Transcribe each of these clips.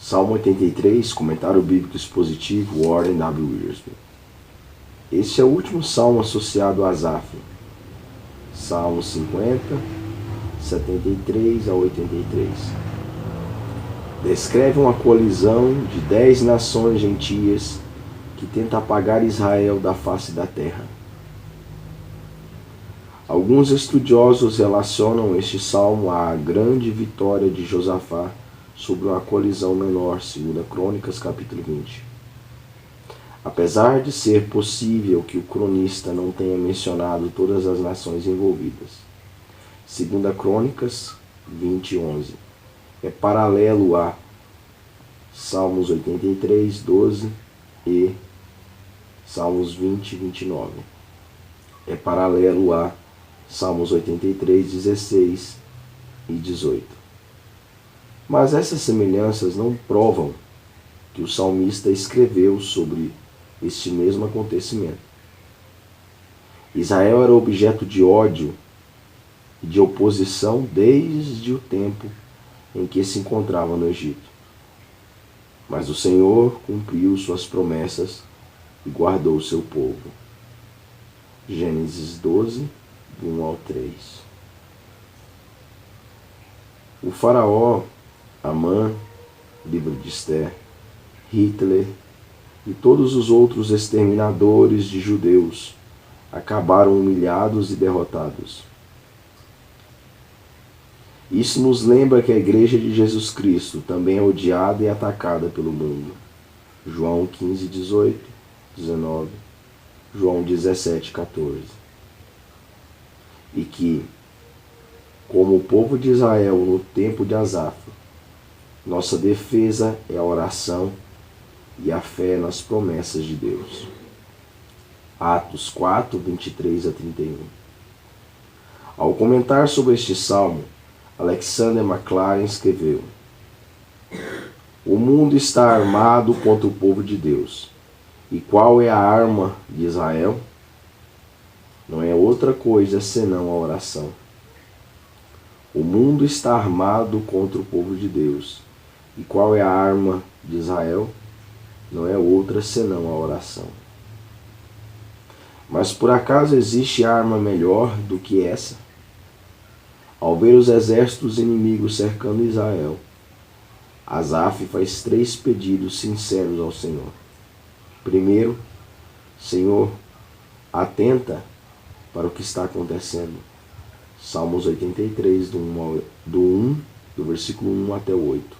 Salmo 83, comentário bíblico expositivo, Warren W. Wiersbe. Este é o último salmo associado a Asaf. Salmos 50, 73 a 83. Descreve uma colisão de 10 nações gentias que tenta apagar Israel da face da terra. Alguns estudiosos relacionam este salmo à grande vitória de Josafá sobre uma colisão menor, 2 Crônicas, capítulo 20. Apesar de ser possível que o cronista não tenha mencionado todas as nações envolvidas, 2 Crônicas 20:11 é paralelo a Salmos 83, 12 e Salmos 20, 29. É paralelo a Salmos 83, 16 e 18. Mas essas semelhanças não provam que o salmista escreveu sobre este mesmo acontecimento. Israel era objeto de ódio e de oposição desde o tempo em que se encontrava no Egito. Mas o Senhor cumpriu suas promessas e guardou o seu povo. Gênesis 12, do 1 ao 3. O faraó, Amã, livro de Esther, Hitler e todos os outros exterminadores de judeus acabaram humilhados e derrotados. Isso nos lembra que a Igreja de Jesus Cristo também é odiada e atacada pelo mundo. João 15, 18, 19, João 17, 14. E que, como o povo de Israel no tempo de Asaf, nossa defesa é a oração e a fé nas promessas de Deus. Atos 4, 23 a 31. Ao comentar sobre este salmo, Alexander McLaren escreveu: o mundo está armado contra o povo de Deus. E qual é a arma de Israel? Não é outra coisa senão a oração. O mundo está armado contra o povo de Deus. E qual é a arma de Israel? Não é outra senão a oração. Mas por acaso existe arma melhor do que essa? Ao ver os exércitos inimigos cercando Israel, Asaf faz 3 pedidos sinceros ao Senhor. Primeiro, Senhor, atenta para o que está acontecendo. Salmos 83, do versículo 1 até o 8.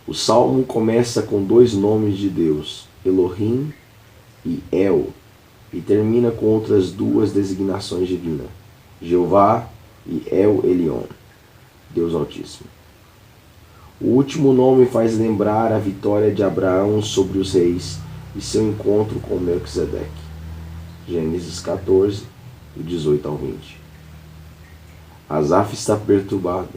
O salmo começa com 2 nomes de Deus, Elohim e El, e termina com outras 2 designações divinas, Jeová e El Elyon, Deus Altíssimo. O último nome faz lembrar a vitória de Abraão sobre os reis e seu encontro com Melquisedeque. Gênesis 14, do 18 ao 20. Asaf está perturbado,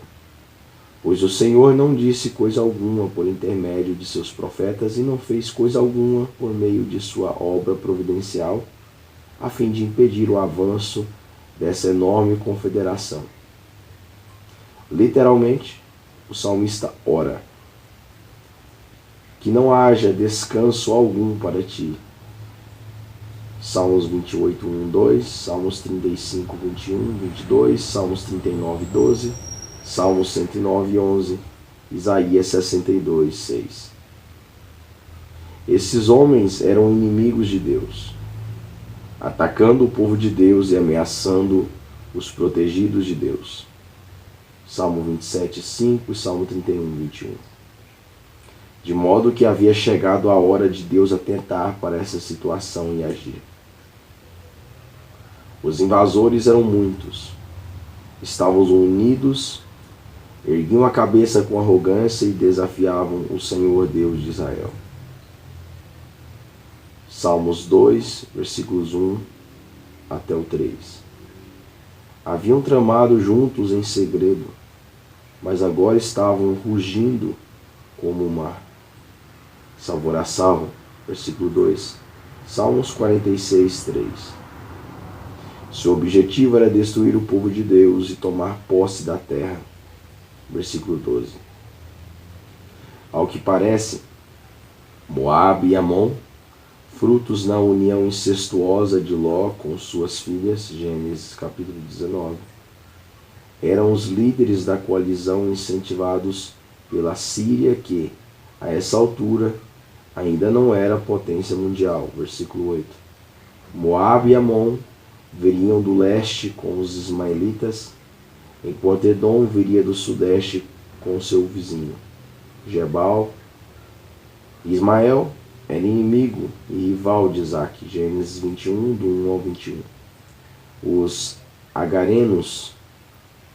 pois o Senhor não disse coisa alguma por intermédio de seus profetas e não fez coisa alguma por meio de sua obra providencial, a fim de impedir o avanço dessa enorme confederação. Literalmente, o salmista ora: que não haja descanso algum para ti. Salmos 28, 1, 2, Salmos 35, 21, 22, Salmos 39, 12, Salmos 109, 11, Isaías 62, 6. Esses homens eram inimigos de Deus, atacando o povo de Deus e ameaçando os protegidos de Deus. Salmo 27, 5 e Salmo 31, 21. De modo que havia chegado a hora de Deus atentar para essa situação e agir. Os invasores eram muitos, estavam unidos, erguiam a cabeça com arrogância e desafiavam o Senhor Deus de Israel. Salmos 2, versículos 1 até o 3. Haviam tramado juntos em segredo, mas agora estavam rugindo como o mar. Se alvoroçavam, versículo 2. Salmos 46, 3. Seu objetivo era destruir o povo de Deus e tomar posse da terra. Versículo 12. Ao que parece, Moabe e Amon, frutos na união incestuosa de Ló com suas filhas, Gênesis capítulo 19, eram os líderes da coalizão incentivados pela Síria que, a essa altura, ainda não era potência mundial. Versículo 8. Moabe e Amon viriam do leste com os ismaelitas, enquanto Edom viria do sudeste com seu vizinho, Gebal. Ismael era inimigo e rival de Isaac, Gênesis 21, do 1 ao 21. Os agarenos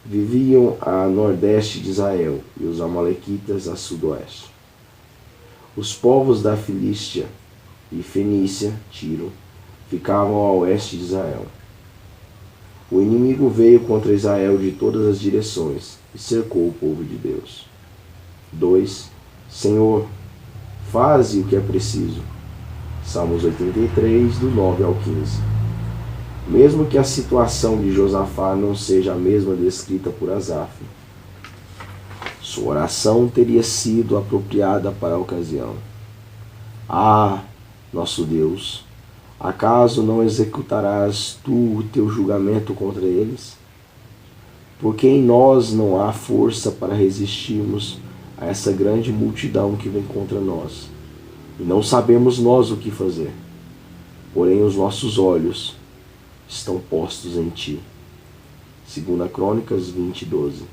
viviam a nordeste de Israel e os amalequitas a sudoeste. Os povos da Filístia e Fenícia, Tiro, ficavam a oeste de Israel. O inimigo veio contra Israel de todas as direções e cercou o povo de Deus. 2. Senhor, faze o que é preciso. Salmos 83, do 9 ao 15. Mesmo que a situação de Josafá não seja a mesma descrita por Asaf, sua oração teria sido apropriada para a ocasião. Ah, nosso Deus, acaso não executarás tu o teu julgamento contra eles? Porque em nós não há força para resistirmos a essa grande multidão que vem contra nós, e não sabemos nós o que fazer. Porém os nossos olhos estão postos em ti. 2 Crônicas 20, 12.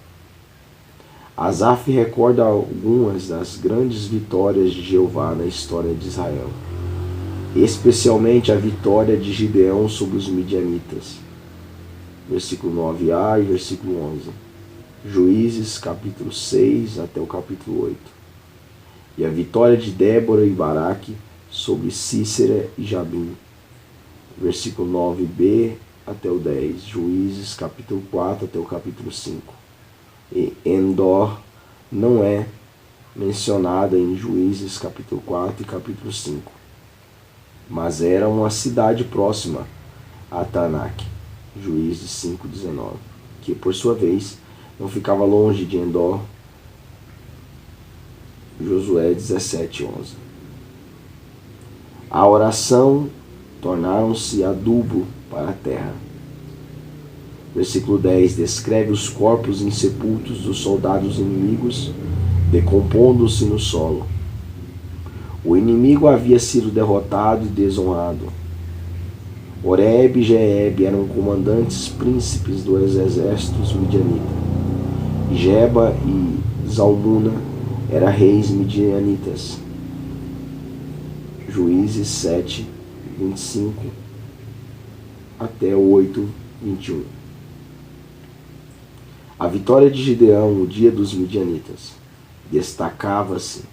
Asaf recorda algumas das grandes vitórias de Jeová na história de Israel, especialmente a vitória de Gideão sobre os midianitas, versículo 9a e versículo 11. Juízes, capítulo 6 até o capítulo 8. E a vitória de Débora e Baraque sobre Cícera e Jabim, versículo 9b até o 10. Juízes, capítulo 4 até o capítulo 5. E Endor não é mencionada em Juízes, capítulo 4 e capítulo 5, mas era uma cidade próxima a Tanak, Juízes 5:19, que por sua vez não ficava longe de Endor, Josué 17:11. A oração tornaram-se adubo para a terra. Versículo 10 descreve os corpos insepultos dos soldados inimigos decompondo-se no solo. O inimigo havia sido derrotado e desonrado. Oreb e Jeeb eram comandantes príncipes dos exércitos midianitas. Geba e Zalmuna eram reis midianitas. Juízes 7, 25 até 8, 21. A vitória de Gideão no dia dos midianitas destacava-se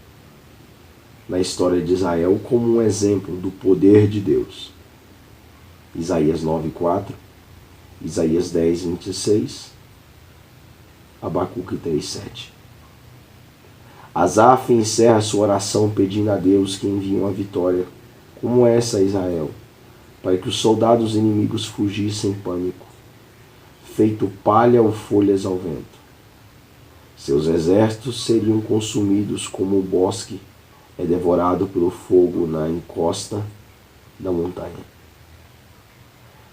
na história de Israel como um exemplo do poder de Deus. Isaías 9:4, Isaías 10:26, Abacuque 3:7. Asaf encerra sua oração pedindo a Deus que envie uma vitória como essa a Israel, para que os soldados inimigos fugissem em pânico, feito palha ou folhas ao vento. Seus exércitos seriam consumidos como o bosque é devorado pelo fogo na encosta da montanha.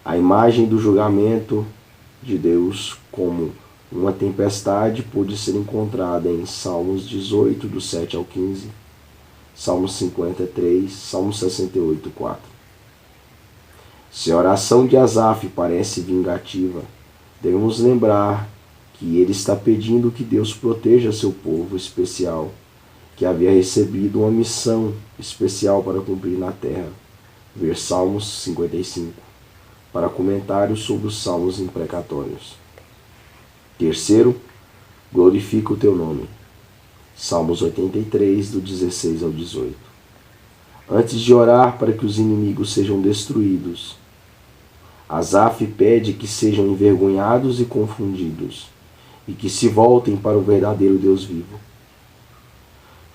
A imagem do julgamento de Deus como uma tempestade pôde ser encontrada em Salmos 18, do 7 ao 15, Salmos 53, Salmos 68, 4. Se a oração de Asaf parece vingativa, devemos lembrar que ele está pedindo que Deus proteja seu povo especial, que havia recebido uma missão especial para cumprir na terra. Ver Salmos 55, para comentários sobre os salmos imprecatórios. Terceiro, glorifica o teu nome. Salmos 83, do 16 ao 18. Antes de orar para que os inimigos sejam destruídos, Asaf pede que sejam envergonhados e confundidos, e que se voltem para o verdadeiro Deus vivo.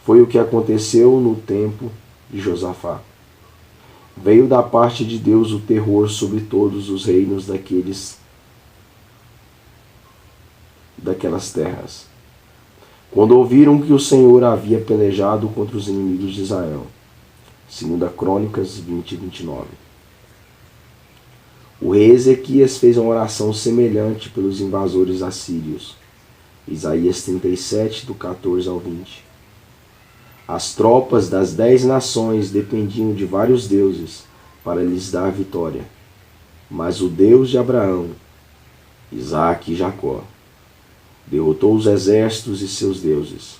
Foi o que aconteceu no tempo de Josafá. Veio da parte de Deus o terror sobre todos os reinos daquelas terras. quando ouviram que o Senhor havia pelejado contra os inimigos de Israel. 2 Crônicas 20 e 29. O rei Ezequias fez uma oração semelhante pelos invasores assírios. Isaías 37, do 14 ao 20. As tropas das 10 nações dependiam de vários deuses para lhes dar vitória. Mas o Deus de Abraão, Isaque e Jacó derrotou os exércitos e seus deuses.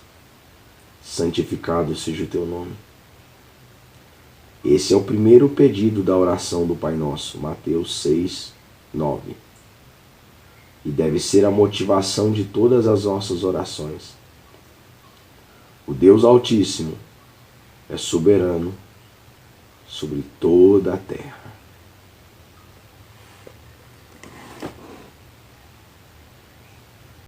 Santificado seja o teu nome. Esse é o primeiro pedido da oração do Pai Nosso, Mateus 6, 9. E deve ser a motivação de todas as nossas orações. O Deus Altíssimo é soberano sobre toda a terra.